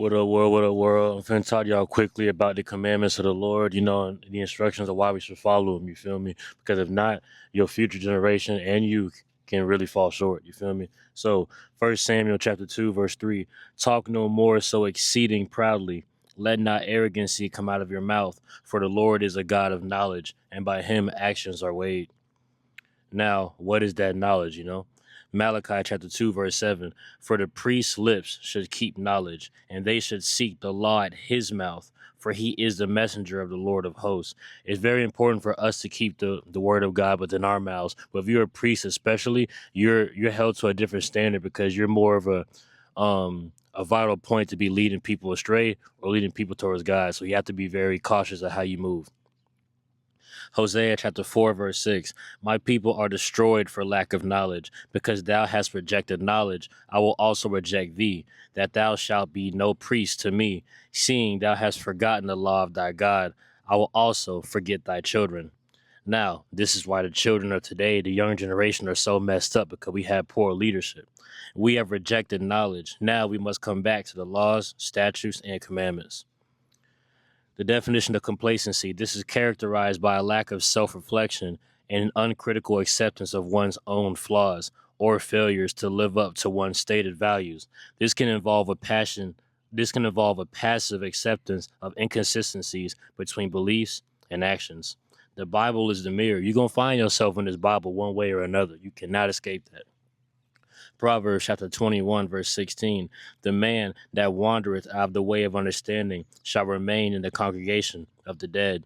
What up, world? What up, world? I'm finna talk to y'all quickly about the commandments of the Lord, and the instructions of why we should follow them, you feel me? Because if not, your future generation and you can really fall short, you feel me? So, First Samuel chapter 2, verse 3, talk no more so exceeding proudly. Let not arrogancy come out of your mouth, for the Lord is a God of knowledge, and by him actions are weighed. Now, what is that knowledge? Malachi chapter 2, verse 7. For the priest's lips should keep knowledge, and they should seek the law at his mouth, for he is the messenger of the Lord of hosts. It's very important for us to keep the word of God within our mouths. But if you're a priest especially, you're held to a different standard because you're more of a vital point to be leading people astray or leading people towards God. So you have to be very cautious of how you move. Hosea chapter 4, verse 6. My people are destroyed for lack of knowledge. Because thou hast rejected knowledge, I will also reject thee, that thou shalt be no priest to me. Seeing thou hast forgotten the law of thy God, I will also forget thy children. Now, this is why the children of today, the young generation, are so messed up because we have poor leadership. We have rejected knowledge. Now we must come back to the laws, statutes, and commandments. The definition of complacency: this is characterized by a lack of self-reflection and an uncritical acceptance of one's own flaws or failures to live up to one's stated values. This can involve a passion. This can involve a passive acceptance of inconsistencies between beliefs and actions. The Bible is the mirror. You're going to find yourself in this Bible one way or another. You cannot escape that. Proverbs chapter 21, verse 16. The man that wandereth out of the way of understanding shall remain in the congregation of the dead.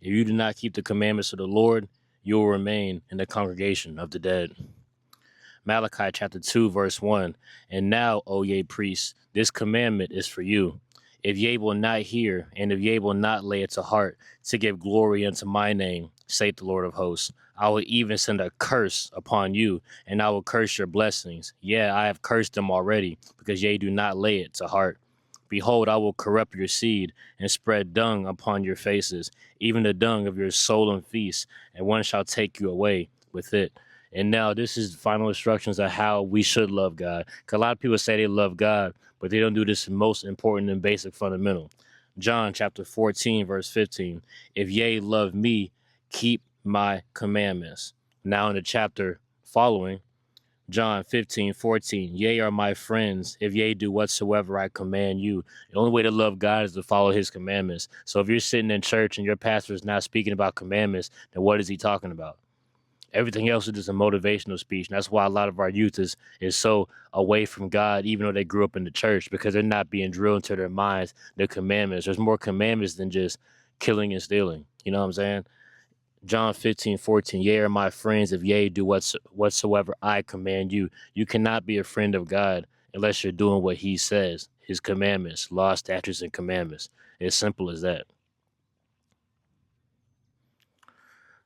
If you do not keep the commandments of the Lord, you will remain in the congregation of the dead. Malachi chapter 2, verse 1. And now, O ye priests, this commandment is for you. If ye will not hear, and if ye will not lay it to heart, to give glory unto my name, saith the Lord of hosts, I will even send a curse upon you, and I will curse your blessings. Yeah, I have cursed them already, because ye do not lay it to heart. Behold, I will corrupt your seed, and spread dung upon your faces, even the dung of your solemn feasts, and one shall take you away with it. And now this is the final instructions of how we should love God. Because a lot of people say they love God, but they don't do this most important and basic fundamental. John chapter 14, verse 15. If ye love me, keep my commandments. Now in the chapter following, John 15:14. Ye are my friends, if ye do whatsoever I command you. The only way to love God is to follow his commandments. So if you're sitting in church and your pastor is not speaking about commandments, then what is he talking about? Everything else is just a motivational speech. And that's why a lot of our youth is so away from God, even though they grew up in the church, because they're not being drilled into their minds the commandments. There's more commandments than just killing and stealing. You know what I'm saying? John 15:14. Ye are my friends if ye do whatsoever I command you. You cannot be a friend of God unless you're doing what he says, his commandments, law, statutes, and commandments. It's simple as that.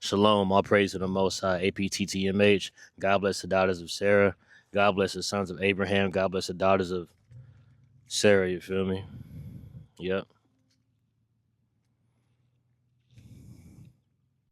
Shalom, all praise to the Most High, APTTMH. God bless the daughters of Sarah. God bless the sons of Abraham. God bless the daughters of Sarah, you feel me? Yep.